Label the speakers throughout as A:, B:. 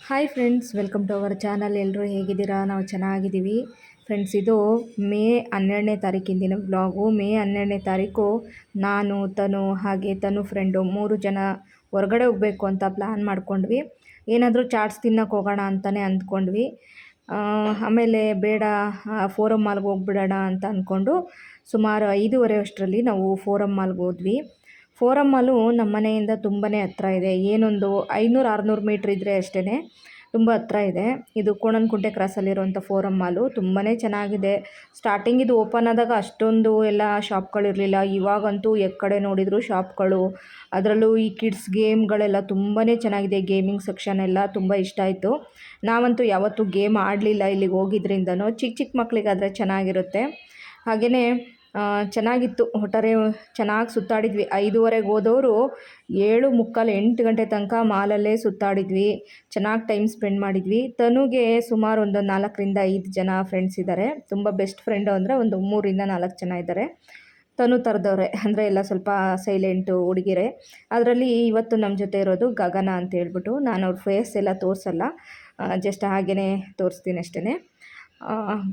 A: Hi friends, welcome to our channel. ಎಲ್ಲರೂ ಹೇಗಿದ್ದೀರಾ? ನಾವು ಚೆನ್ನಾಗಿದ್ದೀವಿ ಫ್ರೆಂಡ್ಸ್. ಇದು ಮೇ 12ನೇ ತಾರೀಕಿಂದಿನ ಬ್ಲಾಗು. ಮೇ 12ನೇ ತಾರೀಕು ನಾನು, ತನು ಹಾಗೆ ತನು ಫ್ರೆಂಡು 3 ಜನ ಹೊರಗಡೆ ಹೋಗಬೇಕು ಅಂತ ಪ್ಲ್ಯಾನ್ ಮಾಡ್ಕೊಂಡ್ವಿ. ಏನಾದರೂ ಚಾಟ್ಸ್ ತಿನ್ನೋಕೆ ಹೋಗೋಣ ಅಂತಲೇ ಅಂದ್ಕೊಂಡ್ವಿ. ಆಮೇಲೆ ಬೇಡ, ಫೋರಮ್ ಮಾಲ್ಗೆ ಹೋಗ್ಬಿಡೋಣ ಅಂತ ಅಂದ್ಕೊಂಡು ಸುಮಾರು 5:30 ಅಷ್ಟರಲ್ಲಿ ನಾವು ಫೋರಮ್ ಮಾಲ್ಗೆ ಹೋದ್ವಿ. ಫೋರಮ್ ಮಾಲು ನಮ್ಮ ಮನೆಯಿಂದ ತುಂಬಾ ಹತ್ರ ಇದೆ. ಏನೊಂದು 500-600 ಮೀಟ್ರ್ ಇದ್ದರೆ ಅಷ್ಟೇ, ತುಂಬ ಹತ್ರ ಇದೆ. ಇದು ಕೋಣನಕುಂಟೆ ಕ್ರಾಸಲ್ಲಿರುವಂಥ ಫೋರಮ್ ಮಾಲು ತುಂಬಾ ಚೆನ್ನಾಗಿದೆ. ಸ್ಟಾರ್ಟಿಂಗ್ ಇದು ಓಪನ್ ಆದಾಗ ಅಷ್ಟೊಂದು ಎಲ್ಲ ಶಾಪ್ಗಳಿರಲಿಲ್ಲ. ಇವಾಗಂತೂ ಎಕ್ಕಡೆ ನೋಡಿದರೂ ಶಾಪ್ಗಳು, ಅದರಲ್ಲೂ ಈ ಕಿಡ್ಸ್ ಗೇಮ್ಗಳೆಲ್ಲ ತುಂಬಾ ಚೆನ್ನಾಗಿದೆ. ಗೇಮಿಂಗ್ ಸೆಕ್ಷನ್ ಎಲ್ಲ ತುಂಬ ಇಷ್ಟ ಆಯಿತು. ನಾವಂತೂ ಯಾವತ್ತೂ ಗೇಮ್ ಆಡಲಿಲ್ಲ ಇಲ್ಲಿಗೆ ಹೋಗಿದ್ರಿಂದನೂ. ಚಿಕ್ಕ ಚಿಕ್ಕ ಮಕ್ಕಳಿಗಾದರೆ ಚೆನ್ನಾಗಿರುತ್ತೆ. ಹಾಗೆಯೇ ಚೆನ್ನಾಗಿತ್ತು. ಒಟ್ಟಾರೆ ಚೆನ್ನಾಗಿ ಸುತ್ತಾಡಿದ್ವಿ. 5:30ಗೆ ಹೋದವರು 7:45, 8 ಗಂಟೆ ತನಕ ಮಾಲಲ್ಲೇ ಸುತ್ತಾಡಿದ್ವಿ. ಚೆನ್ನಾಗಿ ಟೈಮ್ ಸ್ಪೆಂಡ್ ಮಾಡಿದ್ವಿ. ತನುಗೆ ಸುಮಾರು ಒಂದು 4-5 ಜನ ಫ್ರೆಂಡ್ಸ್ ಇದ್ದಾರೆ. ತುಂಬ ಬೆಸ್ಟ್ ಫ್ರೆಂಡು ಅಂದರೆ ಒಂದು 3-4 ಜನ ಇದ್ದಾರೆ. ತನು ಥರದವ್ರೆ, ಅಂದರೆ ಎಲ್ಲ ಸ್ವಲ್ಪ ಸೈಲೆಂಟು ಹುಡುಗಿರೆ. ಅದರಲ್ಲಿ ಇವತ್ತು ನಮ್ಮ ಜೊತೆ ಇರೋದು ಗಗನ ಅಂತ ಹೇಳ್ಬಿಟ್ಟು. ನಾನು ಅವ್ರ ಫೇಸ್ ಎಲ್ಲ ತೋರಿಸಲ್ಲ, ಜಸ್ಟ್ ಹಾಗೇ ತೋರಿಸ್ತೀನಿ ಅಷ್ಟೇ.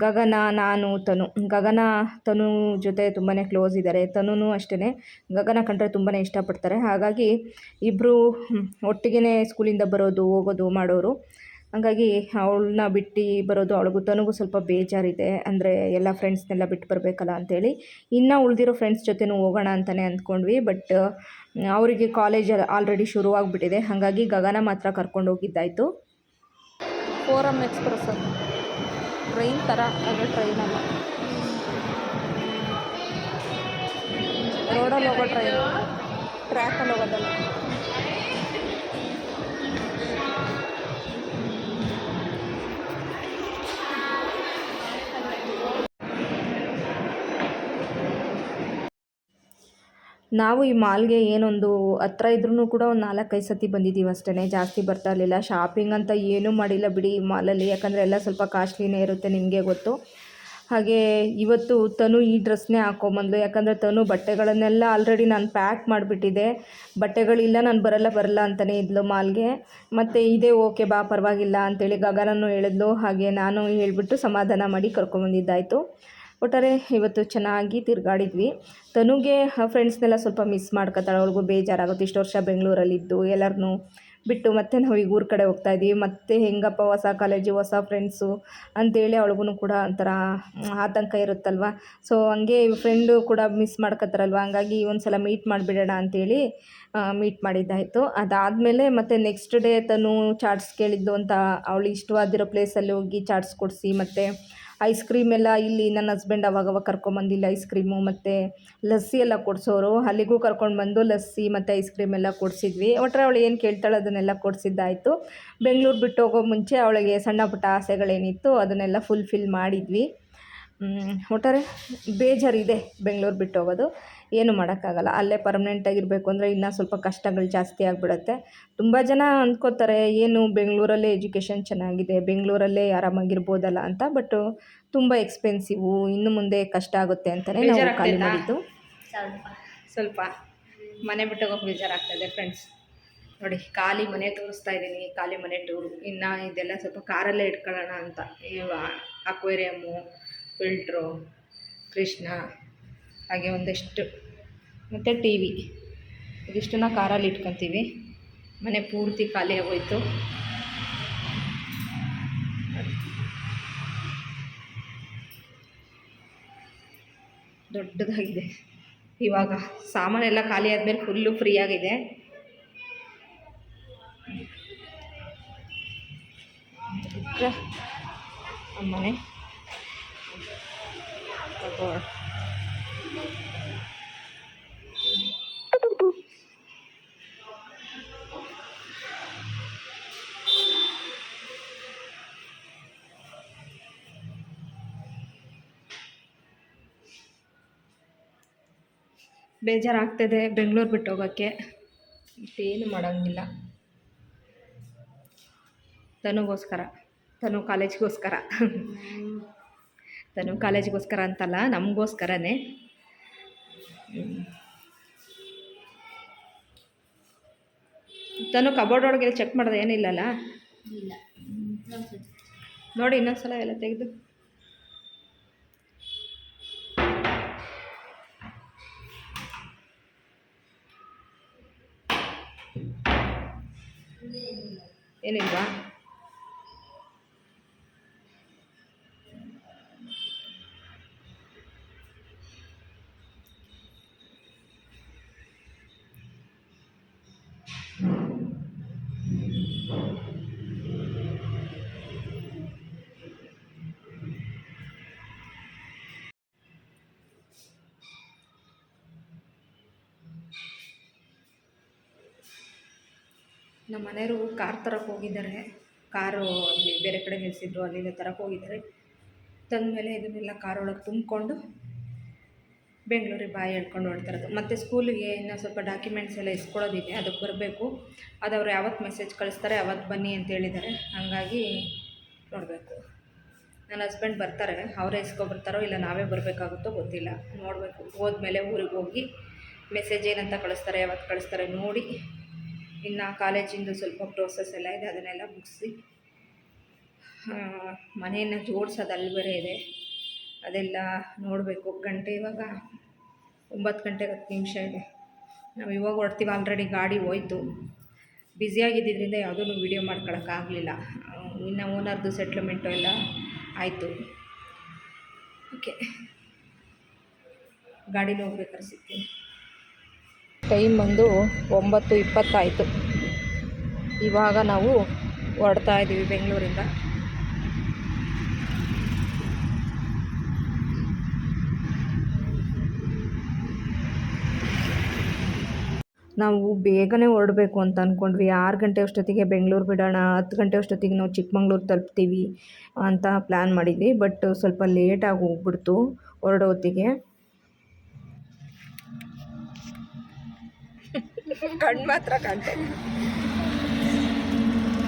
A: ಗಗನ, ನಾನು, ತನು. ಗಗನ ತನು ಜೊತೆ ತುಂಬಾ ಕ್ಲೋಸ್ ಇದ್ದಾರೆ. ತನುನೂ ಅಷ್ಟೇ, ಗಗನ ಕಂಡ್ರೆ ತುಂಬಾ ಇಷ್ಟಪಡ್ತಾರೆ. ಹಾಗಾಗಿ ಇಬ್ಬರು ಒಟ್ಟಿಗೆ ಸ್ಕೂಲಿಂದ ಬರೋದು ಹೋಗೋದು ಮಾಡೋರು. ಹಾಗಾಗಿ ಅವಳನ್ನ ಬಿಟ್ಟು ಬರೋದು ಅವಳಿಗೂ ತನಗೂ ಸ್ವಲ್ಪ ಬೇಜಾರಿದೆ. ಅಂದರೆ ಎಲ್ಲ ಫ್ರೆಂಡ್ಸ್ನೆಲ್ಲ ಬಿಟ್ಟು ಬರಬೇಕಲ್ಲ ಅಂಥೇಳಿ ಇನ್ನೂ ಉಳಿದಿರೋ ಫ್ರೆಂಡ್ಸ್ ಜೊತೆನೂ ಹೋಗೋಣ ಅಂತಲೇ ಅಂದ್ಕೊಂಡ್ವಿ. ಬಟ್ ಅವರಿಗೆ ಕಾಲೇಜ್ ಆಲ್ರೆಡಿ ಶುರುವಾಗ್ಬಿಟ್ಟಿದೆ. ಹಾಗಾಗಿ ಗಗನ ಮಾತ್ರ ಕರ್ಕೊಂಡು ಹೋಗಿದ್ದಾಯಿತು. ಫೋರಮ್ ಎಕ್ಸ್ಪ್ರೆಸ್ ಟ್ರೈನ್ ಥರ, ಅದು ಟ್ರೈನಲ್ಲ, ರೋಡಲ್ಲಿ ಹೋಗೋ ಟ್ರೈನ್, ಟ್ರ್ಯಾಕಲ್ಲಿ ಹೋಗೋದಲ್ಲ. ನಾವು ಈ ಮಾಲ್ಗೆ ಏನೊಂದು ಹತ್ರ ಇದ್ರೂ ಕೂಡ ಒಂದು 4-5 ಸತಿ ಬಂದಿದ್ದೀವಿ ಅಷ್ಟೇ, ಜಾಸ್ತಿ ಬರ್ತಾ ಇರಲಿಲ್ಲ. ಶಾಪಿಂಗ್ ಅಂತ ಏನೂ ಮಾಡಿಲ್ಲ ಬಿಡಿ ಈ ಮಾಲಲ್ಲಿ, ಯಾಕಂದರೆ ಎಲ್ಲ ಸ್ವಲ್ಪ ಕಾಸ್ಟ್ಲಿನೇ ಇರುತ್ತೆ, ನಿಮಗೆ ಗೊತ್ತು. ಹಾಗೆ ಇವತ್ತು ತನು ಈ ಡ್ರೆಸ್ನೇ ಹಾಕ್ಕೊಂಬಂದ್ಲು. ಯಾಕಂದರೆ ತನು ಬಟ್ಟೆಗಳನ್ನೆಲ್ಲ ಆಲ್ರೆಡಿ ನಾನು ಪ್ಯಾಕ್ ಮಾಡಿಬಿಟ್ಟಿದ್ದೆ. ಬಟ್ಟೆಗಳಿಲ್ಲ, ನಾನು ಬರಲ್ಲ ಅಂತಲೇ ಇದ್ಲು ಮಾಲ್ಗೆ. ಮತ್ತು ಇದೇ ಓಕೆ ಬಾ ಪರವಾಗಿಲ್ಲ ಅಂತೇಳಿ ಗಗನೂ ಹೇಳಿದ್ಲು. ಹಾಗೆ ನಾನು ಹೇಳಿಬಿಟ್ಟು ಸಮಾಧಾನ ಮಾಡಿ ಕರ್ಕೊಂಬಂದಿದ್ದಾಯಿತು. ಒಟ್ಟಾರೆ ಇವತ್ತು ಚೆನ್ನಾಗಿ ತಿರುಗಾಡಿದ್ವಿ. ತನುಗೆ ಫ್ರೆಂಡ್ಸ್ನೆಲ್ಲ ಸ್ವಲ್ಪ ಮಿಸ್ ಮಾಡ್ಕೊತಾಳೆ. ಅವಳಿಗೂ ಬೇಜಾರಾಗುತ್ತೆ. ಇಷ್ಟು ವರ್ಷ ಬೆಂಗಳೂರಲ್ಲಿದ್ದು ಎಲ್ಲರನ್ನೂ ಬಿಟ್ಟು ಮತ್ತೆ ನಾವು ಈಗ ಊರ ಕಡೆ ಹೋಗ್ತಾಯಿದ್ದೀವಿ. ಮತ್ತು ಹೆಂಗಪ್ಪ ಹೊಸ ಕಾಲೇಜು, ಹೊಸ ಫ್ರೆಂಡ್ಸು ಅಂಥೇಳಿ ಅವಳಿಗೂ ಕೂಡ ಒಂಥರ ಆತಂಕ ಇರುತ್ತಲ್ವ. ಸೊ ಹಂಗೆ ಫ್ರೆಂಡು ಕೂಡ ಮಿಸ್ ಮಾಡ್ಕೊತಾರಲ್ವ. ಹಂಗಾಗಿ ಒಂದು ಸಲ ಮೀಟ್ ಮಾಡಿಬಿಡೋಣ ಅಂಥೇಳಿ ಮೀಟ್ ಮಾಡಿದ್ದಾಯಿತು. ಅದಾದಮೇಲೆ ಮತ್ತು ನೆಕ್ಸ್ಟ್ ಡೇ ತನು ಚಾಟ್ಸ್ ಕೇಳಿದ್ದು ಅಂತ ಅವಳು ಇಷ್ಟವಾದಿರೋ ಪ್ಲೇಸಲ್ಲಿ ಹೋಗಿ ಚಾಟ್ಸ್ ಕೊಡಿಸಿ, ಮತ್ತು ಐಸ್ ಕ್ರೀಮ್ ಎಲ್ಲ ಇಲ್ಲಿ ನನ್ನ ಹಸ್ಬೆಂಡ್ ಅವಾಗವಾಗ ಕರ್ಕೊಂಬಂದಿಲ್ಲ ಐಸ್ ಕ್ರೀಮು ಮತ್ತು ಲಸ್ಸಿ ಎಲ್ಲ ಕೊಡಿಸೋರು. ಅಲ್ಲಿಗೂ ಕರ್ಕೊಂಡು ಬಂದು ಲಸ್ಸಿ ಮತ್ತು ಐಸ್ ಕ್ರೀಮ್ ಎಲ್ಲ ಕೊಡಿಸಿದ್ವಿ. ಒಟ್ಟರೆ ಅವಳು ಏನು ಕೇಳ್ತಾಳೆ ಅದನ್ನೆಲ್ಲ ಕೊಡಿಸಿದ್ದಾಯಿತು. ಬೆಂಗಳೂರು ಬಿಟ್ಟು ಹೋಗೋ ಮುಂಚೆ ಅವಳಿಗೆ ಸಣ್ಣ ಪುಟ್ಟ ಆಸೆಗಳೇನಿತ್ತು ಅದನ್ನೆಲ್ಲ ಫುಲ್ಫಿಲ್ ಮಾಡಿದ್ವಿ. ಒಟ್ಟಾರೆ ಬೇಜಾರಿದೆ ಬೆಂಗಳೂರು ಬಿಟ್ಟು ಹೋಗೋದು, ಏನು ಮಾಡೋಕ್ಕಾಗಲ್ಲ. ಅಲ್ಲೇ ಪರ್ಮನೆಂಟಾಗಿರಬೇಕು ಅಂದರೆ ಇನ್ನೂ ಸ್ವಲ್ಪ ಕಷ್ಟಗಳು ಜಾಸ್ತಿ ಆಗಿಬಿಡುತ್ತೆ. ತುಂಬ ಜನ ಅಂದ್ಕೋತಾರೆ ಏನು ಬೆಂಗಳೂರಲ್ಲೇ ಎಜುಕೇಷನ್ ಚೆನ್ನಾಗಿದೆ, ಬೆಂಗಳೂರಲ್ಲೇ ಆರಾಮಾಗಿರ್ಬೋದಲ್ಲ ಅಂತ. ಬಟ್ ತುಂಬ ಎಕ್ಸ್ಪೆನ್ಸಿವು, ಇನ್ನು ಮುಂದೆ ಕಷ್ಟ ಆಗುತ್ತೆ ಅಂತಲೇ ನಾವು ಖಾಲಿ ಮಾಡಿದ್ದು. ಸ್ವಲ್ಪ ಮನೆ ಬಿಟ್ಟು ಹೋಗೋಕೆ ಬೇಜಾರಾಗ್ತಾಯಿದೆ ಫ್ರೆಂಡ್ಸ್. ನೋಡಿ, ಖಾಲಿ ಮನೆ ತೋರಿಸ್ತಾ ಇದ್ದೀನಿ, ಖಾಲಿ ಮನೆ ಟೂರು. ಇನ್ನು ಇದೆಲ್ಲ ಸ್ವಲ್ಪ ಕಾರಲ್ಲೇ ಇಟ್ಕೊಳ್ಳೋಣ ಅಂತ. ಅಕ್ವೇರಿಯಮ್ಮು, ಫಿಲ್ಟ್ರು, ಕೃಷ್ಣ, ಹಾಗೆ ಒಂದಷ್ಟು ಮತ್ತು ಟಿ ವಿ, ಇದಿಷ್ಟನ್ನು ಕಾರಲ್ಲಿ ಇಟ್ಕೊತೀವಿ. ಮನೆ ಪೂರ್ತಿ ಖಾಲಿ ಆಗೋಯ್ತು. ದೊಡ್ಡದಾಗಿದೆ. ಇವಾಗ ಸಾಮಾನೆಲ್ಲ ಖಾಲಿ ಆದಮೇಲೆ ಫುಲ್ಲು ಫ್ರೀ ಆಗಿದೆ. ಮನೆ ಬೇಜಾರಾಗ್ತದೆ ಬೆಂಗಳೂರು ಬಿಟ್ಟು ಹೋಗೋಕ್ಕೆ. ಏನು ಮಾಡೋಂಗಿಲ್ಲ. ತನುಗೋಸ್ಕರ, ತನು ಕಾಲೇಜ್ಗೋಸ್ಕರ, ತನು ಕಾಲೇಜ್ಗೋಸ್ಕರ ಅಂತಲ್ಲ, ನಮಗೋಸ್ಕರನೇ. ತನು ಕಬೋರ್ಡ್ ಒಳಗೆ ಚೆಕ್ ಮಾಡೋದು ಏನಿಲ್ಲಲ್ಲ.
B: ಇಲ್ಲ
A: ನೋಡಿ ಇನ್ನೊಂದ್ಸಲ ಎಲ್ಲ ತೆಗೆದು. ಏನಿಲ್ವಾ? ನಮ್ಮ ಮನೆಯವರು ಕಾರ್ ತರಕ್ಕೆ ಹೋಗಿದ್ದಾರೆ. ಕಾರು ಅಲ್ಲಿ ಬೇರೆ ಕಡೆ ನಿಲ್ಲಿಸಿದ್ರು, ಅಲ್ಲಿಂದ ತರಕ್ಕೆ ಹೋಗಿದ್ದಾರೆ. ತಂದಮೇಲೆ ಇದನ್ನೆಲ್ಲ ಕಾರೊಳಗೆ ತುಂಬಿಕೊಂಡು ಬೆಂಗಳೂರಿಗೆ ಬಾಯಿ ಹೇಳ್ಕೊಂಡು ಹೊರಡ್ತಾರದು. ಮತ್ತು ಸ್ಕೂಲಿಗೆ ಇನ್ನೂ ಸ್ವಲ್ಪ ಡಾಕ್ಯುಮೆಂಟ್ಸ್ ಎಲ್ಲ ಇಸ್ಕೊಳ್ಳೋದಿದೆ, ಅದಕ್ಕೆ ಬರಬೇಕು. ಅದು ಅವ್ರು ಯಾವತ್ತು ಮೆಸೇಜ್ ಕಳಿಸ್ತಾರೆ ಅವತ್ತು ಬನ್ನಿ ಅಂತ ಹೇಳಿದ್ದಾರೆ. ಹಾಗಾಗಿ ನೋಡಬೇಕು. ನನ್ನ ಹಸ್ಬೆಂಡ್ ಬರ್ತಾರೆ, ಅವರೇ ಇಸ್ಕೊಬರ್ತಾರೋ ಇಲ್ಲ ನಾವೇ ಬರಬೇಕಾಗುತ್ತೋ ಗೊತ್ತಿಲ್ಲ, ನೋಡಬೇಕು. ಹೋದ್ಮೇಲೆ ಊರಿಗೆ ಹೋಗಿ ಮೆಸೇಜ್ ಏನಂತ ಕಳಿಸ್ತಾರೆ, ಯಾವತ್ತು ಕಳಿಸ್ತಾರೆ ನೋಡಿ. ಇನ್ನು ಕಾಲೇಜಿಂದು ಸ್ವಲ್ಪ ಪ್ರೋಸೆಸ್ ಎಲ್ಲ ಇದೆ, ಅದನ್ನೆಲ್ಲ ಮುಗಿಸಿ ಮನೆಯನ್ನು ಜೋಡಿಸೋದು ಅಲ್ಲಿ ಬೇರೆ ಇದೆ, ಅದೆಲ್ಲ ನೋಡಬೇಕು. ಗಂಟೆ ಇವಾಗ 9 ಗಂಟೆಗೆ 10 ನಿಮಿಷ ಇದೆ. ನಾವು ಇವಾಗ ಹೊರಡ್ತೀವಿ. ಆಲ್ರೆಡಿ ಗಾಡಿ ಹೋಯ್ತು. ಬ್ಯುಸಿಯಾಗಿದ್ದರಿಂದ ಯಾವುದೂ ವೀಡಿಯೋ ಮಾಡ್ಕೊಳಕ್ಕಾಗಲಿಲ್ಲ. ಇನ್ನು ಓನರ್ದು ಸೆಟ್ಲ್ಮೆಂಟು ಎಲ್ಲ ಆಯಿತು. ಓಕೆ, ಗಾಡೀಲಿ ಹೋಗ್ಬೇಕಾದ್ರೆ ಸಿಗ್ತೀನಿ. ಟೈಮ್ ಬಂದು 9:20 ಆಯಿತು. ಇವಾಗ ನಾವು ಹೊರಡ್ತಾ ಇದ್ದೀವಿ ಬೆಂಗಳೂರಿಂದ. ನಾವು ಬೇಗನೆ ಹೊರಡಬೇಕು ಅಂತ ಅಂದ್ಕೊಂಡ್ವಿ. 6 ಗಂಟೆ ಅಷ್ಟೊತ್ತಿಗೆ ಬೆಂಗಳೂರು ಬಿಡೋಣ, 10 ಗಂಟೆ ಅಷ್ಟೊತ್ತಿಗೆ ನಾವು ಚಿಕ್ಕಮಂಗ್ಳೂರು ತಲುಪ್ತೀವಿ ಅಂತ ಪ್ಲ್ಯಾನ್ ಮಾಡಿದ್ವಿ. ಬಟ್ ಸ್ವಲ್ಪ ಲೇಟಾಗಿ ಹೋಗ್ಬಿಡ್ತು ಹೊರಡೋ ಹೊತ್ತಿಗೆ. ಕಣ್ಣು ಮಾತ್ರ ಕಾಣ್ತಾ ಇದೆ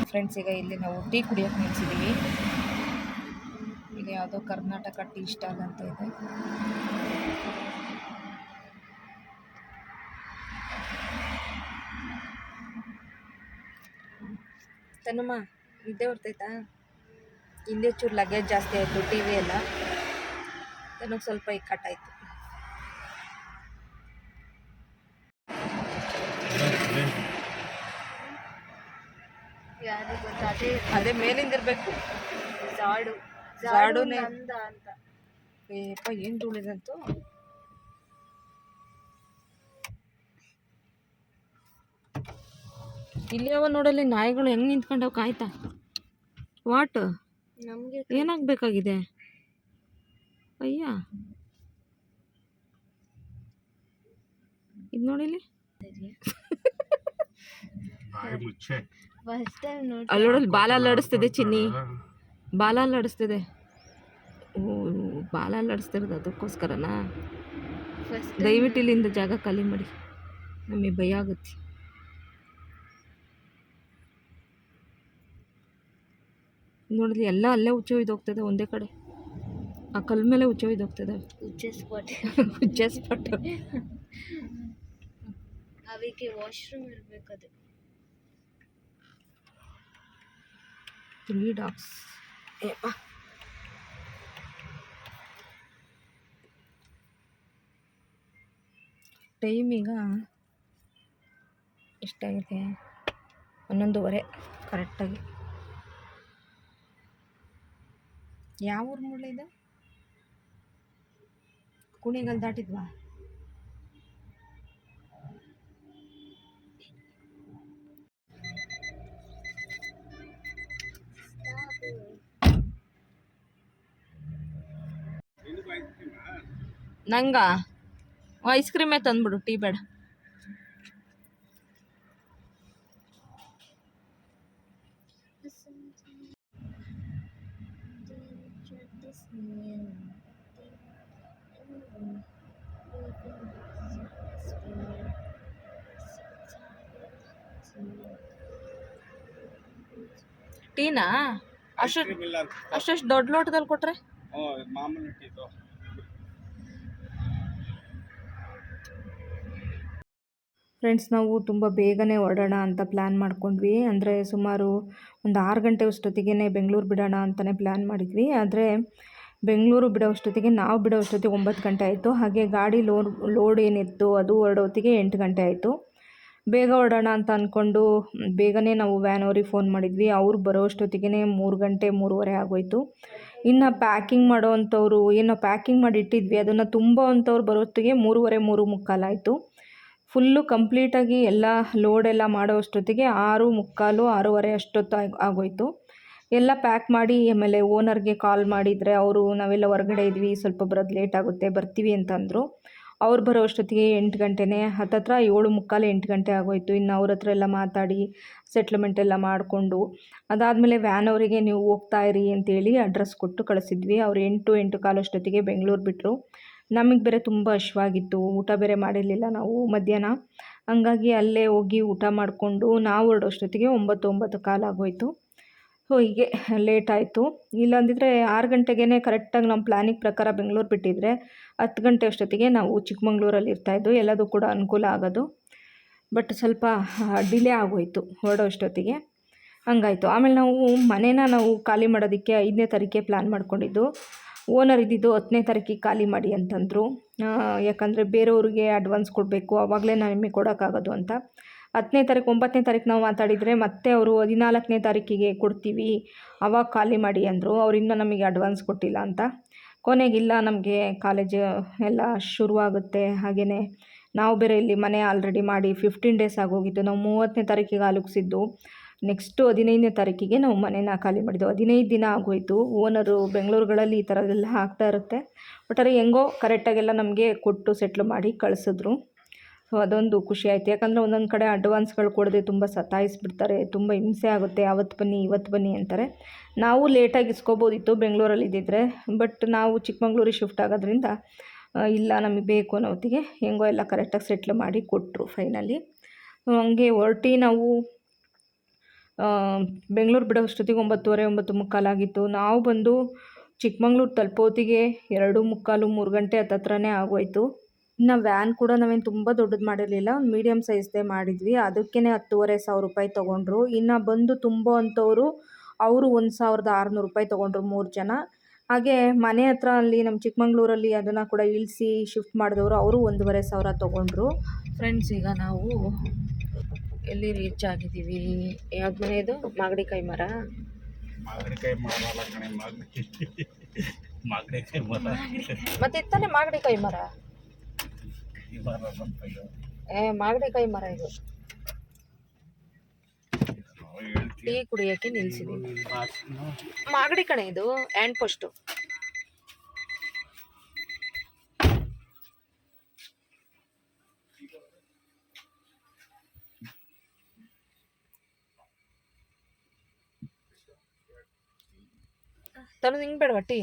A: ಫ್ರೆಂಡ್ಸ್. ಈಗ ಇಲ್ಲಿ ನಾವು ಟೀ ಕುಡಿಯೋಕೆ ನಿಲ್ಸಿದ್ದೀವಿ. ಇಲ್ಲಿ ಯಾವುದೋ ಕರ್ನಾಟಕ ಟೀ ಸ್ಟಾಲ್ ಅಂತ ಇದೆ. ತನ್ನಮ್ಮ ನಿದ್ದೆ ಬರ್ತೈತಾ? ಹಿಂದೆ ಚೂರು ಲಗೇಜ್ ಜಾಸ್ತಿ ಆಯಿತು, ಟಿ ವಿ ಎಲ್ಲ ತನಗೆ ಸ್ವಲ್ಪ ಇಕ್ಕಟ್ಟಾಯಿತು.
B: ಯಾರಿಗೆ ಗೊತ್ತಾ?
A: ಅದೇ ಮೇಲಿಂದ ಇರಬೇಕು.
B: ಜಾಡುನೇ ಅಂತ.
A: ಏಪ್ಪ ಏನು ಧೂಳಿದಂತು. ಇಲ್ಲಿ ಅವ ನೋಡಲ್ಲಿ ನಾಯಿಗಳು ಹೆಂಗೆ ನಿಂತ್ಕೊಂಡವು ಕಾಯ್ತಾ. ವಾಟ್
B: ನಮಗೆ
A: ಏನಾಗಬೇಕಾಗಿದೆ? ಅಯ್ಯ ಇದು ನೋಡಿಲಿ.
B: ಫಸ್ಟ್ ಟೈಮ್ ನೋಡಿ.
A: ಅಲ್ಲಿ ನೋಡಲ್ಲಿ ಬಾಲ ಅಲ್ಲಾಡಿಸ್ತಿದೆ ಚಿನ್ನಿ, ಬಾಲ ಅಲ್ಲಾಡಿಸ್ತಿದೆ. ಓ, ಬಾಲ ಅಲ್ಲಾಡಿಸ್ತಿರೋದು ಅದಕ್ಕೋಸ್ಕರನಾ? ದಯವಿಟ್ಟು ಇಲ್ಲಿಂದ ಜಾಗ ಖಾಲಿ ಮಾಡಿ, ನಮಗೆ ಭಯ ಆಗುತ್ತೆ. ನೋಡಿದ್ಲಿ ಎಲ್ಲ ಅಲ್ಲೇ ಹುಚ್ಚೊಯ್ದೋಗ್ತದೆ ಒಂದೇ ಕಡೆ. ಆ ಕಲ್ ಮೇಲೆ ಹುಚ್ಚೊಯ್ದೋಗ್ತದೆ. ಹುಚ್ಚೆ ಸ್ಪಾಟ್.
B: ಅವಕ್ಕೆ ವಾಶ್ರೂಮ್ ಇರಬೇಕದು.
A: 3 ಡಾಗ್ಸ್. ಏಪ್ಪ ಟೈಮ್ ಈಗ ಎಷ್ಟಾಗಿದೆ? 11:15 ಕರೆಕ್ಟಾಗಿ. ಯಾವ ಊರು ಮೂಳೆ ಇದೆ? ಕುಣಿಗಲ್ ದಾಟಿದ್ವಾ? ನಂಗ ಐಸ್ ಕ್ರೀಮೇ ತಂದ್ಬಿಡು, ಟೀ ಬೇಡ. ಟೀನಾ ಅಷ್ಟು ದೊಡ್ಡ ಲೋಟದಲ್ಲಿ ಕೊಟ್ರೆ? ಫ್ರೆಂಡ್ಸ್, ನಾವು ತುಂಬ ಬೇಗನೆ ಹೊರಡೋಣ ಅಂತ ಪ್ಲ್ಯಾನ್ ಮಾಡ್ಕೊಂಡ್ವಿ. ಅಂದರೆ ಸುಮಾರು ಒಂದು 6 ಗಂಟೆ ಅಷ್ಟೊತ್ತಿಗೆ ಬೆಂಗಳೂರು ಬಿಡೋಣ ಅಂತಲೇ ಪ್ಲ್ಯಾನ್ ಮಾಡಿದ್ವಿ. ಆದರೆ ಬೆಂಗಳೂರು ಬಿಡೋಷ್ಟೊತ್ತಿಗೆ, ನಾವು ಬಿಡೋಷ್ಟೊತ್ತಿಗೆ 9 ಗಂಟೆ ಆಯಿತು. ಹಾಗೆ ಗಾಡಿ ಲೋಡ್ ಏನಿತ್ತು ಅದು ಹೊರಡೋತ್ತಿಗೆ 8 ಗಂಟೆ ಆಯಿತು. ಬೇಗ ಹೊರಡೋಣ ಅಂತ ಅಂದ್ಕೊಂಡು ಬೇಗನೆ ನಾವು ವ್ಯಾನ್ ಅವ್ರಿಗೆ ಫೋನ್ ಮಾಡಿದ್ವಿ. ಅವ್ರು ಬರೋಷ್ಟೊತ್ತಿಗೆ 3 ಗಂಟೆ 3:30 ಆಗೋಯಿತು. ಇನ್ನು ಪ್ಯಾಕಿಂಗ್ ಮಾಡೋವಂಥವ್ರು, ಏನೋ ಪ್ಯಾಕಿಂಗ್ ಮಾಡಿ ಇಟ್ಟಿದ್ವಿ, ಅದನ್ನು ತುಂಬೋವಂಥವ್ರು ಬರೋತ್ತಿಗೆ 3:30 3:45 ಆಯಿತು. ಫುಲ್ಲು ಕಂಪ್ಲೀಟಾಗಿ ಎಲ್ಲ ಲೋಡೆಲ್ಲ ಮಾಡೋ ಅಷ್ಟೊತ್ತಿಗೆ 6:45 6:30 ಅಷ್ಟೊತ್ತು ಆಗೋಯಿತು. ಎಲ್ಲ ಪ್ಯಾಕ್ ಮಾಡಿ ಆಮೇಲೆ ಓನರ್ಗೆ ಕಾಲ್ ಮಾಡಿದರೆ ಅವರು ನಾವೆಲ್ಲ ಹೊರಗಡೆ ಇದ್ವಿ, ಸ್ವಲ್ಪ ಬರೋದು ಲೇಟ್ ಆಗುತ್ತೆ, ಬರ್ತೀವಿ ಅಂತಂದರು. ಅವ್ರು ಬರೋ ಅಷ್ಟೊತ್ತಿಗೆ 8 ಗಂಟೆನೇ, ಹತ್ತತ್ರ 7:45 8 ಗಂಟೆ ಆಗೋಯಿತು. ಇನ್ನು ಅವ್ರ ಹತ್ರ ಎಲ್ಲ ಮಾತಾಡಿ ಸೆಟ್ಲ್ಮೆಂಟ್ ಎಲ್ಲ ಮಾಡಿಕೊಂಡು ಅದಾದಮೇಲೆ ವ್ಯಾನ್ ಅವರಿಗೆ ನೀವು ಹೋಗ್ತಾ ಇರಿ ಅಂತೇಳಿ ಅಡ್ರೆಸ್ ಕೊಟ್ಟು ಕಳಿಸಿದ್ವಿ. ಅವ್ರು 8 8:15 ಅಷ್ಟೊತ್ತಿಗೆ ಬೆಂಗಳೂರು ಬಿಟ್ಟರು. ನಮಗೆ ಬೇರೆ ತುಂಬ ಹಶ್ವಾಗಿತ್ತು, ಊಟ ಬೇರೆ ಮಾಡಿರಲಿಲ್ಲ ನಾವು ಮಧ್ಯಾಹ್ನ. ಹಂಗಾಗಿ ಅಲ್ಲೇ ಹೋಗಿ ಊಟ ಮಾಡಿಕೊಂಡು ನಾವು ಹೊರಡೋಷ್ಟೊತ್ತಿಗೆ 9 9:15 ಆಗೋಯಿತು. ಸೊ ಹೀಗೆ ಲೇಟ್ ಆಯಿತು. ಇಲ್ಲಾಂದಿದ್ರೆ 6 ಗಂಟೆಗೇ ಕರೆಕ್ಟಾಗಿ ನಮ್ಮ ಪ್ಲ್ಯಾನಿಂಗ್ ಪ್ರಕಾರ ಬೆಂಗಳೂರು ಬಿಟ್ಟಿದ್ದರೆ 10 ಗಂಟೆ ಅಷ್ಟೊತ್ತಿಗೆ ನಾವು ಚಿಕ್ಕಮಂಗ್ಳೂರಲ್ಲಿ ಇರ್ತಾಯಿದ್ದು, ಎಲ್ಲದೂ ಕೂಡ ಅನುಕೂಲ ಆಗೋದು. ಬಟ್ ಸ್ವಲ್ಪ ಡಿಲೇ ಆಗೋಯಿತು ಹೊರಡೋ ಅಷ್ಟೊತ್ತಿಗೆ, ಹಂಗಾಯಿತು. ಆಮೇಲೆ ನಾವು ಖಾಲಿ ಮಾಡೋದಕ್ಕೆ 5ನೇ ತಾರೀಕಿಗೆ ಪ್ಲ್ಯಾನ್ ಮಾಡ್ಕೊಂಡಿದ್ದು. ಓನರ್ ಇದ್ದಿದ್ದು 10ನೇ ತಾರೀಕಿಗೆ ಖಾಲಿ ಮಾಡಿ ಅಂತಂದರು. ಯಾಕಂದರೆ ಬೇರೆಯವ್ರಿಗೆ ಅಡ್ವಾನ್ಸ್ ಕೊಡಬೇಕು, ಆವಾಗಲೇ ನಿಮಗೆ ಕೊಡೋಕ್ಕಾಗೋದು ಅಂತ. 10ನೇ ತಾರೀಕು 9ನೇ ತಾರೀಕು ನಾವು ಮಾತಾಡಿದರೆ ಮತ್ತೆ ಅವರು 14ನೇ ತಾರೀಕಿಗೆ ಕೊಡ್ತೀವಿ, ಆವಾಗ ಖಾಲಿ ಮಾಡಿ ಅಂದರು. ಅವ್ರು ಇನ್ನೂ ನಮಗೆ ಅಡ್ವಾನ್ಸ್ ಕೊಟ್ಟಿಲ್ಲ ಅಂತ. ಕೊನೆಗಿಲ್ಲ, ನಮಗೆ ಕಾಲೇಜ್ ಎಲ್ಲ ಶುರುವಾಗುತ್ತೆ, ಹಾಗೆಯೇ ನಾವು ಬೇರೆ ಇಲ್ಲಿ ಮನೆ ಆಲ್ರೆಡಿ ಮಾಡಿ 15 ಡೇಸ್ ಆಗೋಗಿತ್ತು. ನಾವು 30ನೇ ತಾರೀಕಿಗೆ ಆಲುಕ್ಸಿದ್ದು, ನೆಕ್ಸ್ಟು 15ನೇ ತಾರೀಕಿಗೆ ನಾವು ಮನೇನ ಖಾಲಿ ಮಾಡಿದ್ದು. 15 ದಿನ ಆಗೋಯಿತು. ಓನರು ಬೆಂಗಳೂರುಗಳಲ್ಲಿ ಈ ಥರದ್ದೆಲ್ಲ ಆಗ್ತಾ ಇರುತ್ತೆ. ಒಟ್ಟಾರೆ ಹೆಂಗೋ ಕರೆಕ್ಟಾಗೆಲ್ಲ ನಮಗೆ ಕೊಟ್ಟು ಸೆಟ್ಲ್ ಮಾಡಿ ಕಳಿಸಿದ್ರು. ಸೊ ಅದೊಂದು ಖುಷಿ ಆಯಿತು. ಯಾಕಂದರೆ ಒಂದೊಂದು ಕಡೆ ಅಡ್ವಾನ್ಸ್ಗಳು ಕೊಡದೆ ತುಂಬ ಸತಾಯಿಸ್ಬಿಡ್ತಾರೆ, ತುಂಬ ಹಿಂಸೆ ಆಗುತ್ತೆ. ಅವತ್ತು ಬನ್ನಿ ಇವತ್ತು ಬನ್ನಿ ಅಂತಾರೆ. ನಾವು ಲೇಟಾಗಿ ಇಸ್ಕೋಬೋದಿತ್ತು ಬೆಂಗಳೂರಲ್ಲಿ ಇದ್ದಿದ್ದರೆ, ಬಟ್ ನಾವು ಚಿಕ್ಕಮಂಗ್ಳೂರಿಗೆ ಶಿಫ್ಟ್ ಆಗೋದ್ರಿಂದ ಇಲ್ಲ ನಮಗೆ ಬೇಕು ಅನ್ನೋ ಹೊತ್ತಿಗೆ ಹೆಂಗೋ ಎಲ್ಲ ಕರೆಕ್ಟಾಗಿ ಸೆಟ್ಲ್ ಮಾಡಿ ಕೊಟ್ಟರು ಫೈನಲಿ. ಹಂಗೆ ಹೊರಟಿ ನಾವು ಬೆಂಗಳೂರು ಬಿಡೋ ಅಷ್ಟೊತ್ತಿಗೆ 9:30 9:45 ಆಗಿತ್ತು. ನಾವು ಬಂದು ಚಿಕ್ಕಮಂಗ್ಳೂರು ತಲುಪೋತ್ತಿಗೆ 2:45 3 ಗಂಟೆ ಹತ್ತತ್ರನೇ ಆಗೋಯಿತು. ಇನ್ನು ವ್ಯಾನ್ ಕೂಡ ನಾವೇನು ತುಂಬ ದೊಡ್ಡದು ಮಾಡಿರಲಿಲ್ಲ, ಒಂದು ಮೀಡಿಯಮ್ ಸೈಜ್ದೇ ಮಾಡಿದ್ವಿ. ಅದಕ್ಕೇ 10,500 ರೂಪಾಯಿ ತೊಗೊಂಡ್ರು. ಇನ್ನು ಬಂದು ತುಂಬೋ ಅಂಥವ್ರು ಅವರು 1,600 ರೂಪಾಯಿ ತೊಗೊಂಡ್ರು 3 ಜನ. ಹಾಗೆ ಮನೆ ಹತ್ರ ಅಲ್ಲಿ ನಮ್ಮ ಚಿಕ್ಕಮಂಗ್ಳೂರಲ್ಲಿ ಅದನ್ನು ಕೂಡ ಇಳಿಸಿ ಶಿಫ್ಟ್ ಮಾಡಿದವರು ಅವರು 1,500 ತೊಗೊಂಡ್ರು. ಫ್ರೆಂಡ್ಸ್, ಈಗ ನಾವು ಎಲ್ಲಿ ರೀಚ್ ಆಗಿದ್ದೀವಿ? ಯಾವ್ದು ಮನೆ ಇದು? ಮಾಗಡಿಕಾಯಿ ಮರ. ಮತ್ತೆ ಇತ್ತಾನೆ ಮಾಗಡಿಕಾಯಿ ಮರ. ಮಾಗಡಿಕಾಯಿ ಮರ ಇದು. ಟೀ ಕುಡಿಯೋಕ್ಕೆ ನಿಲ್ಸಿದ್ದೀವಿ. ಮಾಗಡಿ ಕಣೆ ಇದು, ಹ್ಯಾಂಡ್ ಪೋಸ್ಟು. ತನು ಹಿಂಗೆ ಬೇಡವಾ ಟೀ?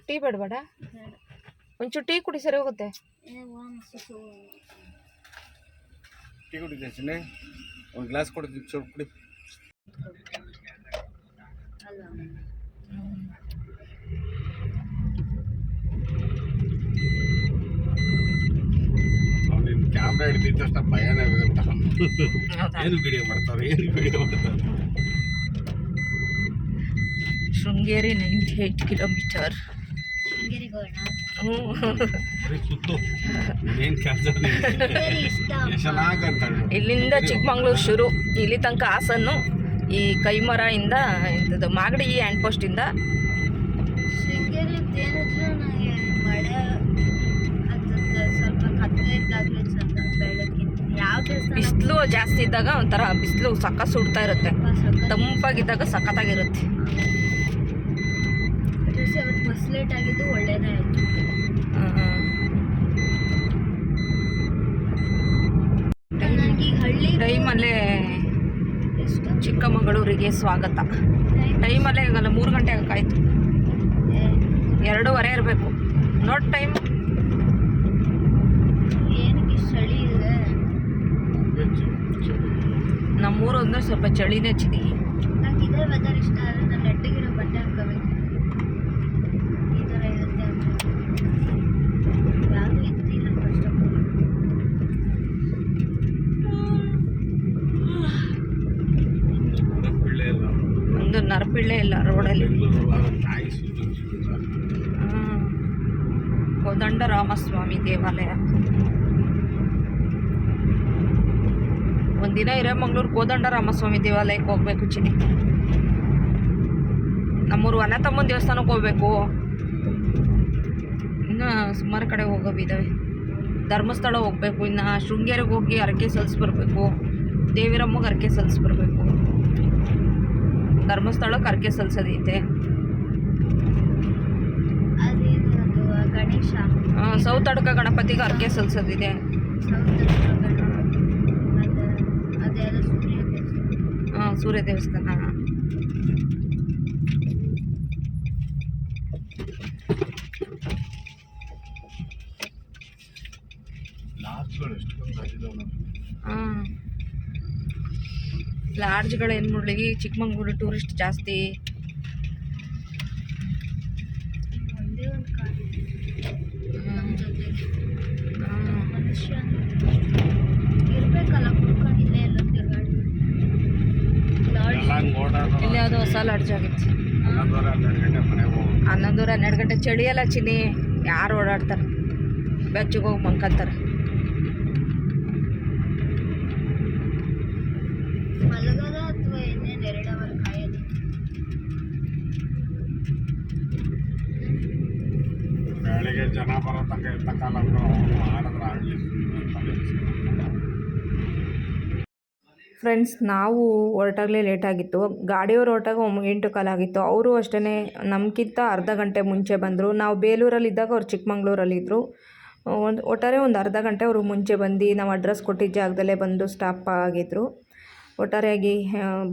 A: ಟೀ ಬೇಡಬೇಡ, ಒಂಚೂರು ಟೀ ಕುಡಿ, ಸರಿ ಹೋಗುತ್ತೆ.
C: ಟೀ ಕುಡಿತೀನಿ, ಒಂದು ಗ್ಲಾಸ್ ಕೊಡ್ತೀನಿ, ಚೂರು ಕುಡಿ. ಅವ್ನಿನ್ ಕ್ಯಾಮ್ರಾ ಹಿಡ್ದಿದ್ದ ತಕ್ಷಣ ಭಯನೇ ಏನು ವಿಡಿಯೋ ಮಾಡ್ತಾರೆ.
A: ಶೃಂಗೇರಿ 98 ಕಿಲೋಮೀಟರ್. ಇಲ್ಲಿಂದ ಚಿಕ್ಕಮಂಗ್ಳೂರು ಶುರು, ಇಲ್ಲಿ ತನಕ ಹಾಸನ್ನು. ಈ ಕೈಮರ ಇಂದ ಇಂಥದ್ದು ಮಾಗಡಿ ಹ್ಯಾಂಡ್ ಪೋಸ್ಟಿಂದ
B: ಶೃಂಗೇರಿ ಮಳೆ ಸ್ವಲ್ಪ ಕತ್ತಲೆ ಇದ್ದಾಗಲೇ ಚಂದ, ಬೆಳಕಿಂತ ಯಾವ
A: ಬಿಸಿಲು ಜಾಸ್ತಿ ಇದ್ದಾಗ ಒಂಥರ ಬಿಸಿಲು ಸಕ್ಕ ಸುಡ್ತಾ ಇರುತ್ತೆ, ತಂಪಾಗಿದ್ದಾಗ ಸಖತ್ತಾಗಿರುತ್ತೆ.
B: ಅವತ್ತು ಬಸ್ ಲೇಟ್ ಆಗಿದ್ದು ಒಳ್ಳೇದೇ ಆಯಿತು. ನನಗೆ ಹಳ್ಳಿ
A: ಟೈಮಲ್ಲೇ ಚಿಕ್ಕಮಗಳೂರಿಗೆ ಸ್ವಾಗತ. ಟೈಮಲ್ಲೇ ಆಗಲ್ಲ, 3 ಗಂಟೆ ಆಗಾಯ್ತು, 2:15 ಇರಬೇಕು ನೋಡಿ ಟೈಮ್.
B: ಏನಕ್ಕೆ ಚಳಿ ಇದೆ?
A: ನಮ್ಮೂರು ಅಂದ್ರೆ ಸ್ವಲ್ಪ ಚಳಿನೇ ಚಳಿ.
B: ನಂಗೆ ಇದೇ ವೆದರ್ ಇಷ್ಟ, ಆದರೆ ನಾನು ನೆಟ್ಟಿಗಿರೋ ಬಟ್ಟೆ ಹಾಕೋಬೇಕು. ಈ ಥರ ಇರುತ್ತೆ ಅಂದರೆ ಯಾವುದು ಇತ್ತಿಲ್ಲ ಫಸ್ಟ್ ಆಫ್ ಆಲ್.
A: ಒಂದು ನರಪಿಳ್ಳೆ ಇಲ್ಲ ರೋಡಲ್ಲಿ.
C: ಬೆಂಗಳೂರು ನಾಯಿ ಸುತ್ತ
A: ಕೋದಂಡರಾಮಸ್ವಾಮಿ ದೇವಾಲಯ. ಒಂದಿನ ಹಿರೇಮಂಗ್ಳೂರು ಕೋದಂಡರಾಮಸ್ವಾಮಿ ದೇವಾಲಯಕ್ಕೆ ಹೋಗ್ಬೇಕು ಚಿನಿ. ನಮ್ಮೂರು ವನತಮ್ಮನ ದೇವಸ್ಥಾನಕ್ಕೆ ಹೋಗ್ಬೇಕು. ಇನ್ನು ಸುಮಾರು ಕಡೆ ಹೋಗೋವಿದ್ದಾವೆ. ಧರ್ಮಸ್ಥಳ ಹೋಗ್ಬೇಕು. ಇನ್ನು ಶೃಂಗೇರಿಗೆ ಹೋಗಿ ಹರಕೆ ಸಲ್ಲಿಸ್ಬರ್ಬೇಕು. ದೇವಿರಮ್ಮಗೆ ಹರಕೆ ಸಲ್ಲಿಸ್ಬರ್ಬೇಕು. ಧರ್ಮಸ್ಥಳಕ್ಕೆ ಹರಕೆ ಸಲ್ಲಿಸೋದೈತೆ.
B: ಅದೇನು ಅದು ಗಣೇಶ
A: ಸೌತಡ್ಕ ಗಣಪತಿಗೆ ಹರಕೆ ಸಲ್ಲಿಸೋದಿದೆ.
B: ಅದ್ಯಾವುದು
A: ಸೂರ್ಯ ದೇವಸ್ಥಾನ.
C: ಲಾಡ್ಜ್ಗಳು ಎಷ್ಟೊಂದು ಆಗಿದಾವೆ.
A: ಲಾಡ್ಜ್ಗಳು ಏನು ಮುರಳಿಗೆ ಚಿಕ್ಕಮಂಗ್ಳೂರು ಟೂರಿಸ್ಟ್ ಜಾಸ್ತಿ.
B: ಒಂದೇ ಒಂದು ಕಾರು ನಮ್ಮ ಜೊತೆಗೆ ಮನುಷ್ಯ ಇರ್ಬೇಕಲ್ಲ ಕುಡ್ಕೊಂಡು ಇಲ್ಲೇ ಎಲ್ಲ ತಿರ್ಗಾಡಿ.
C: ಎಲ್ಲ ಹಂಗೆ ಓಡಾಡೋ
A: ಇಲ್ಲಿ ಯಾವುದೋ ಹೊಸ ಲಾಡ್ಜ್ ಆಗಿತ್ತು.
C: 11 ಗಂಟೆ ಮನೆಗೆ ಹೋಗಿ
A: 11 ಗಂಟೆ ಚಳಿಯಲ್ಲ ಚಿನ್ನಿ. ಯಾರು ಓಡಾಡ್ತಾರೆ? ಬೆಚ್ಚಗೆ ಹೋಗಿ ಮಲ್ಕೊಂತಾರೆ.
B: ಮಲಗೋದ ಅಥವಾ ಇನ್ನೇನು 2 ಅವರ್ ಕಾಯೋದು?
C: ಬೆಳಿಗ್ಗೆ ಜನ ಬರೋ ತನಕ ಇರ್ತಕ್ಕಲ್ಲ ಮಾಡಿದ್ರೆ ಆಗಲಿ.
A: ಫ್ರೆಂಡ್ಸ್, ನಾವು ಹೊರಟಾಗಲೇ ಲೇಟಾಗಿತ್ತು. ಗಾಡಿಯವರು ಹೊರಟಾಗ 8 ಕಾಲಾಗಿತ್ತು. ಅವರು ಅಷ್ಟೇ ನಮಗಿಂತ ಅರ್ಧ ಗಂಟೆ ಮುಂಚೆ ಬಂದರು. ನಾವು ಬೇಲೂರಲ್ಲಿದ್ದಾಗ ಅವ್ರು ಚಿಕ್ಕಮಂಗ್ಳೂರಲ್ಲಿದ್ದರು. ಒಟ್ಟಾರೆ ಒಂದು ಅರ್ಧ ಗಂಟೆ ಅವರು ಮುಂಚೆ ಬಂದು ನಾವು ಅಡ್ರೆಸ್ ಕೊಟ್ಟಿದ್ದ ಜಾಗದಲ್ಲೇ ಬಂದು ಸ್ಟಾಪ್ ಆಗಿದ್ದರು. ಒಟ್ಟಾರೆಯಾಗಿ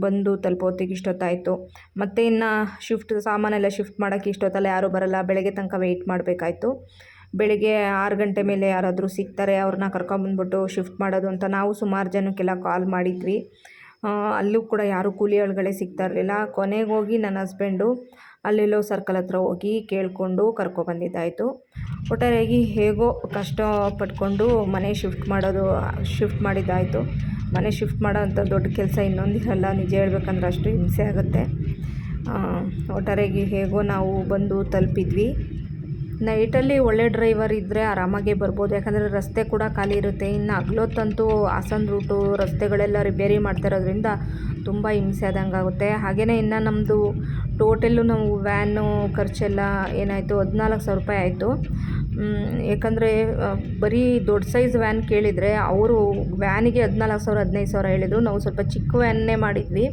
A: ಬಂದು ತಲುಪೋತ್ತಿಗೆ ಇಷ್ಟೊತ್ತಾಯಿತು. ಮತ್ತು ಇನ್ನು ಸಾಮಾನೆಲ್ಲ ಶಿಫ್ಟ್ ಮಾಡೋಕ್ಕೆ ಇಷ್ಟೊತ್ತಲ್ಲ ಯಾರೂ ಬರಲ್ಲ. ಬೆಳಗ್ಗೆ ತನಕ ವೆಯ್ಟ್ ಮಾಡಬೇಕಾಯ್ತು. ಬೆಳಿಗ್ಗೆ 6 ಗಂಟೆ ಮೇಲೆ ಯಾರಾದರೂ ಸಿಗ್ತಾರೆ, ಅವ್ರನ್ನ ಕರ್ಕೊಂಬಂದ್ಬಿಟ್ಟು ಶಿಫ್ಟ್ ಮಾಡೋದು ಅಂತ ನಾವು ಸುಮಾರು ಜನಕ್ಕೆಲ್ಲ ಕಾಲ್ ಮಾಡಿದ್ವಿ. ಅಲ್ಲೂ ಕೂಡ ಯಾರೂ ಕೂಲಿ ಆಳುಗಳೇ ಸಿಗ್ತಾ ಇರಲಿಲ್ಲ. ಕೊನೆಗೆ ಹೋಗಿ ನನ್ನ ಹಸ್ಬೆಂಡು ಅಲ್ಲೆಲ್ಲೋ ಸರ್ಕಲ್ ಹತ್ರ ಹೋಗಿ ಕೇಳಿಕೊಂಡು ಕರ್ಕೊಬಂದಿದ್ದಾಯಿತು. ಒಟ್ಟಾರೆಯಾಗಿ ಹೇಗೋ ಕಷ್ಟಪಟ್ಕೊಂಡು ಮನೆ ಶಿಫ್ಟ್ ಮಾಡಿದ್ದಾಯಿತು. ಮನೆ ಶಿಫ್ಟ್ ಮಾಡೋ ಅಂಥ ದೊಡ್ಡ ಕೆಲಸ ಇನ್ನೊಂದಿರಲ್ಲ. ನಿಜ ಹೇಳ್ಬೇಕಂದ್ರೆ ಅಷ್ಟು ಹಿಂಸೆ ಆಗುತ್ತೆ. ಒಟ್ಟಾರೆಯಾಗಿ ಹೇಗೋ ನಾವು ಬಂದು ತಲುಪಿದ್ವಿ. ನೈಟಲ್ಲಿ ಒಳ್ಳೆ ಡ್ರೈವರ್ ಇದ್ದರೆ ಆರಾಮಾಗೇ ಬರ್ಬೋದು. ಯಾಕಂದರೆ ರಸ್ತೆ ಕೂಡ ಖಾಲಿ ಇರುತ್ತೆ. ಇನ್ನು ಹಗ್ಲೊತ್ತಂತೂ ಹಾಸನ ರೂಟು ರಸ್ತೆಗಳೆಲ್ಲ ರಿಪೇರಿ ಮಾಡ್ತಿರೋದ್ರಿಂದ ತುಂಬ ಹಿಂಸೆ ಆದಂಗೆ ಆಗುತ್ತೆ. ಹಾಗೆಯೇ ಇನ್ನು ನಮ್ಮದು ಟೋಟಲ್ಲು ನಾವು ವ್ಯಾನು ಖರ್ಚೆಲ್ಲ ಏನಾಯಿತು 14,000 ರೂಪಾಯಿ ಆಯಿತು. ಯಾಕಂದರೆ ಬರೀ ದೊಡ್ಡ ಸೈಜ್ ವ್ಯಾನ್ ಕೇಳಿದರೆ ಅವರು ವ್ಯಾನಿಗೆ 14,000 15,000 ಹೇಳಿದರು. ನಾವು ಸ್ವಲ್ಪ ಚಿಕ್ಕ ವ್ಯಾನ್ನೇ ಮಾಡಿದ್ವಿ.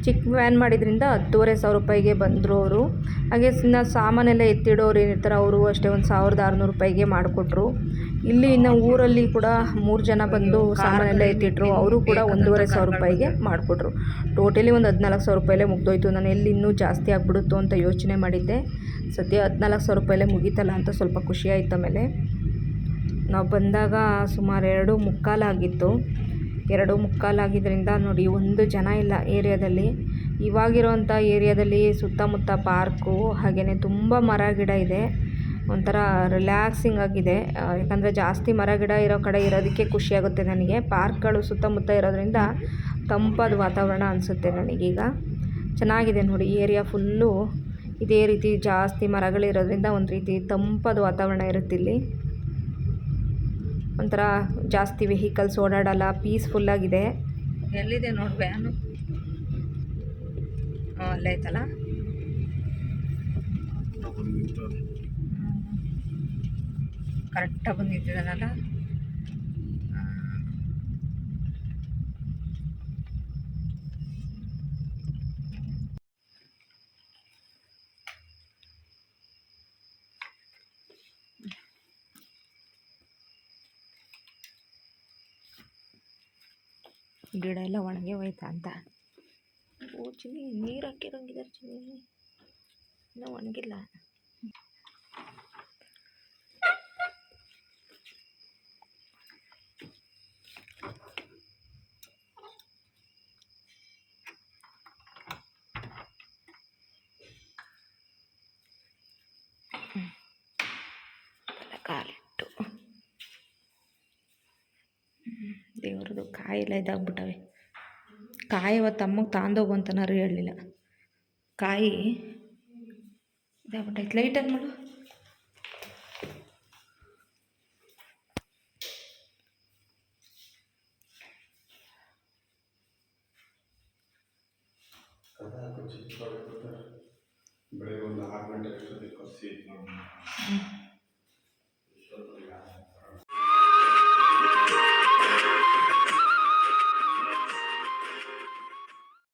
A: ಚಿಕ್ಕ ವ್ಯಾನ್ ಮಾಡಿದ್ರಿಂದ 10,500 ರೂಪಾಯಿಗೆ ಬಂದರು ಅವರು. ಹಾಗೆ ಇನ್ನು ಸಾಮಾನೆಲ್ಲ ಎತ್ತಿಡೋರು ಏನಿರ್ತಾರೆ ಅವರು ಅಷ್ಟೇ ಒಂದು 1,600 ರೂಪಾಯಿಗೆ ಮಾಡಿಕೊಟ್ರು. ಇಲ್ಲಿ ಇನ್ನು ಊರಲ್ಲಿ ಕೂಡ 3 ಜನ ಬಂದು ಸಾಮಾನೆಲ್ಲ ಎತ್ತಿಟ್ರು. ಅವರು ಕೂಡ 1,500 ರೂಪಾಯಿಗೆ ಮಾಡಿಕೊಟ್ರು. ಟೋಟಲಿ ಒಂದು 14,000 ರೂಪಾಯಲ್ಲೇ ಮುಗ್ದೋಯ್ತು. ನಾನು ಎಲ್ಲಿ ಇನ್ನೂ ಜಾಸ್ತಿ ಆಗಿಬಿಡುತ್ತೋ ಅಂತ ಯೋಚನೆ ಮಾಡಿದ್ದೆ. ಸದ್ಯ 14,000 ರೂಪಾಯಲ್ಲೇ ಮುಗೀತಲ್ಲ ಅಂತ ಸ್ವಲ್ಪ ಖುಷಿ ಆಯಿತು. ಆಮೇಲೆ ನಾವು ಬಂದಾಗ ಸುಮಾರು 2:45 ಆಗಿತ್ತು. 2:45 ಆಗಿದ್ದರಿಂದ ನೋಡಿ ಒಂದು ಜನ ಇಲ್ಲ ಏರಿಯಾದಲ್ಲಿ. ಇವಾಗಿರೋವಂಥ ಏರಿಯಾದಲ್ಲಿ ಸುತ್ತಮುತ್ತ ಪಾರ್ಕು ಹಾಗೆಯೇ ತುಂಬ ಮರ ಗಿಡ ಇದೆ. ಒಂಥರ ರಿಲ್ಯಾಕ್ಸಿಂಗ್ ಆಗಿದೆ. ಯಾಕಂದರೆ ಜಾಸ್ತಿ ಮರ ಗಿಡ ಇರೋ ಕಡೆ ಇರೋದಕ್ಕೆ ಖುಷಿಯಾಗುತ್ತೆ ನನಗೆ. ಪಾರ್ಕ್ಗಳು ಸುತ್ತಮುತ್ತ ಇರೋದ್ರಿಂದ ತಂಪಾದ ವಾತಾವರಣ ಅನಿಸುತ್ತೆ ನನಗೀಗ. ಚೆನ್ನಾಗಿದೆ ನೋಡಿ ಏರಿಯಾ ಫುಲ್ಲು ಇದೇ ರೀತಿ ಜಾಸ್ತಿ ಮರಗಳಿರೋದ್ರಿಂದ ಒಂದು ರೀತಿ ತಂಪಾದ ವಾತಾವರಣ ಇರುತ್ತೆ ಇಲ್ಲಿ. ಒಂಥರ ಜಾಸ್ತಿ ವೆಹಿಕಲ್ಸ್ ಓಡಾಡಲ್ಲ, ಪೀಸ್ಫುಲ್ಲಾಗಿದೆ. ಎಲ್ಲಿದೆ ನೋಡಿ ವ್ಯಾನು? ಅಲ್ಲೇ ಐತಲ್ಲ. ಕರೆಕ್ಟಾಗಿ ಬಂದು ನಿಂತಿದ್ದಾನಲ್ಲ. ಗಿಡ ಎಲ್ಲ ಒಣಗಿ ಹೋಯ್ತಾ ಅಂತ. ಓ ಚಿನ್ನಿ, ನೀರು ಹಾಕಿರಂಗಿದ್ದಾರೆ ಚಿನ್ನಿ, ಇನ್ನೂ ಒಣಗಿಲ್ಲ. ಕಾಲಿಟ್ಟು ದೇವ್ರದ್ದು ಕಾಯೆಲ್ಲ ಇದಾಗ್ಬಿಟ್ಟವೆ. ಕಾಯಿ ಅವತ್ತು ಅಮ್ಮಗೆ ತಾಂದೋಗು ಅಂತನಾರು ಹೇಳಲಿಲ್ಲ. ಕಾಯಿ ಇದಾಗ್ಬಿಟ್ಟೈತೆ ಲೈಟಾಗಿ ಮಾಡು.
C: ಬೆಳಗ್ಗೆ ಒಂದು 6 ಗಂಟೆ ಅಷ್ಟೊತ್ತಿಗೆ ಕಸಿ